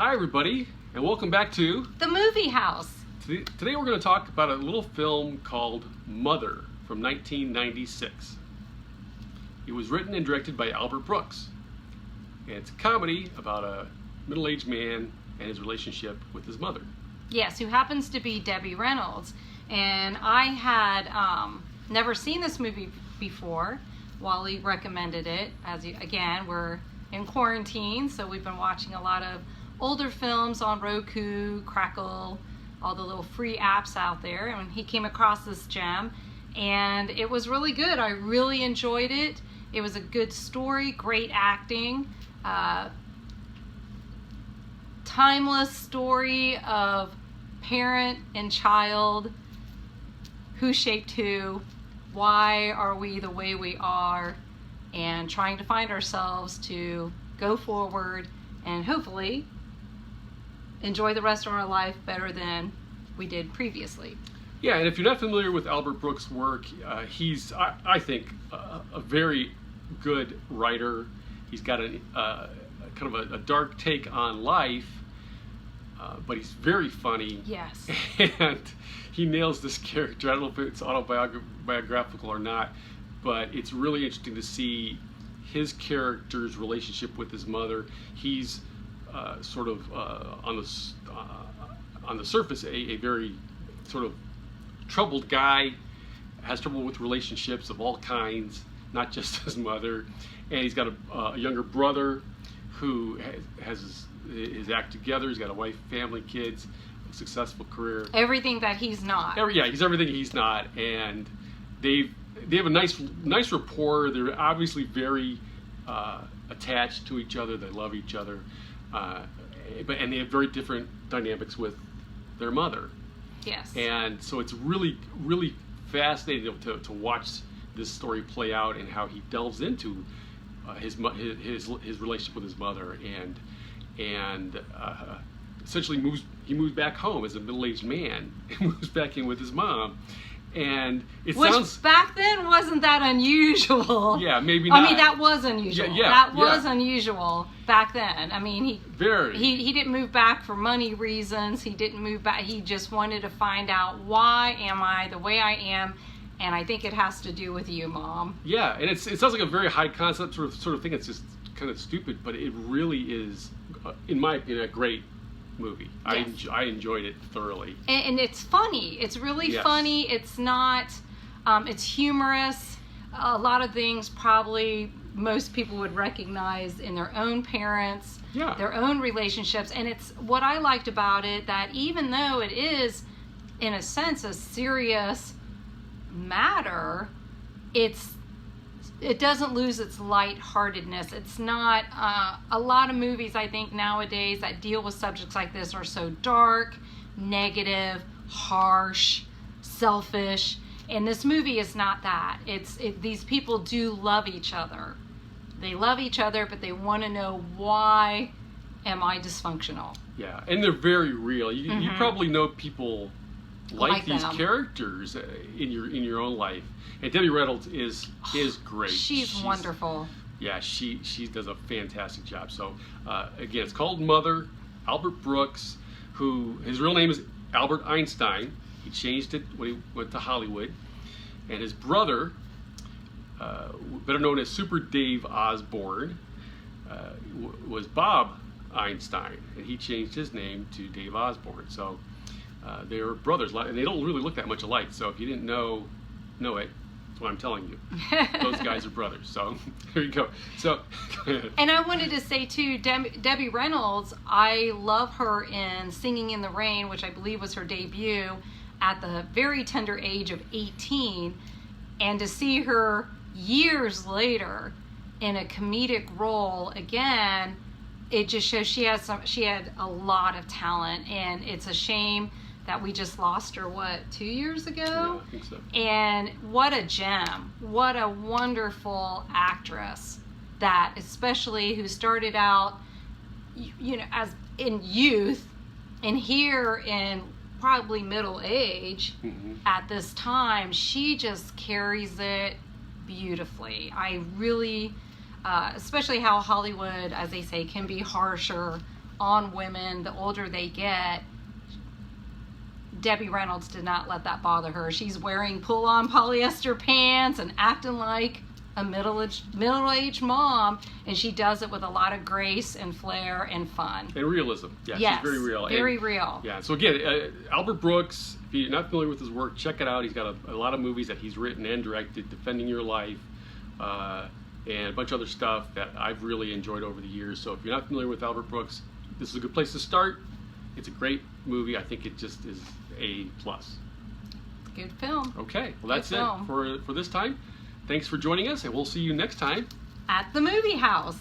Hi, everybody, and welcome back to The Movie House. Today we're going to talk about a little film called Mother from 1996. It was written and directed by Albert Brooks, and it's a comedy about a middle-aged man and his relationship with his mother. Yes, who happens to be Debbie Reynolds. And I had never seen this movie before. Wally recommended it. Again, we're in quarantine, so we've been watching a lot of older films on Roku, Crackle, all the little free apps out there. And he came across this gem, and it was really good. I really enjoyed it. It was a good story, great acting, timeless story of parent and child, who shaped who, why are we the way we are, and trying to find ourselves to go forward and hopefully enjoy the rest of our life better than we did previously. Yeah, and if you're not familiar with Albert Brooks' work, he's, I think, a very good writer. He's got a kind of a dark take on life, but he's very funny. Yes. And he nails this character. I don't know if it's autobiographical or not, but it's really interesting to see his character's relationship with his mother. He's sort of on the surface a very sort of troubled guy, has trouble with relationships of all kinds, not just his mother. And he's got a younger brother who has his act together. He's got a wife, family, kids, a successful career. Everything that he's not. He's everything he's not. And they have a nice rapport. They're obviously very attached to each other. They love each other. And they have very different dynamics with their mother. Yes. And so it's really, really fascinating to watch this story play out and how he delves into his relationship with his mother and essentially moves back home as a middle-aged man and moves back in with his mom. And it sounds... back then wasn't that unusual. Yeah, maybe not. I mean, that was unusual. That was unusual back then. I mean, he didn't move back for money reasons. He didn't move back. He just wanted to find out, why am I the way I am? And I think it has to do with you, Mom. Yeah, and it sounds like a very high concept sort of thing. It's just kind of stupid, but it really is, in my opinion, a great movie. Yes. I enjoyed it thoroughly. And it's funny. It's really funny. It's not, it's humorous. A lot of things probably most people would recognize in their own parents, their own relationships. And it's what I liked about it, that even though it is, in a sense, a serious matter, it doesn't lose its lightheartedness. It's not a lot of movies, I think, nowadays that deal with subjects like this are so dark, negative, harsh, selfish, and this movie is not that. These people do love each other. They love each other, but they want to know, why am I dysfunctional? Yeah, and they're very real. You probably know people like these them. Characters in your own life, and Debbie Reynolds is great. She's wonderful. Yeah, she does a fantastic job. So again, it's called Mother. Albert Brooks, who his real name is Albert Einstein. He changed it when he went to Hollywood, and his brother, better known as Super Dave Osborne, was Bob Einstein, and he changed his name to Dave Osborne. So they were brothers, and they don't really look that much alike. So if you didn't know it, that's what I'm telling you. Those guys are brothers. So there you go. So, and I wanted to say too, Debbie Reynolds, I love her in Singing in the Rain, which I believe was her debut at the very tender age of 18, and to see her years later in a comedic role again, it just shows she had a lot of talent, and it's a shame that we just lost her, 2 years ago? Yeah, I think so. And what a gem. What a wonderful actress, that especially who started out, as in youth, and here in probably middle age at this time, she just carries it beautifully. I really, especially how Hollywood, as they say, can be harsher on women the older they get, Debbie Reynolds did not let that bother her. She's wearing pull-on polyester pants and acting like a middle-aged mom, and she does it with a lot of grace and flair and fun. And realism. Yeah, yes, she's very real. Very and, real. Yeah, so again, Albert Brooks, if you're not familiar with his work, check it out. He's got a lot of movies that he's written and directed, Defending Your Life, and a bunch of other stuff that I've really enjoyed over the years. So if you're not familiar with Albert Brooks, this is a good place to start. It's a great movie. I think it just is A+. Good film. Okay, well that's Good film. it for this time. Thanks for joining us, and we'll see you next time At the movie house.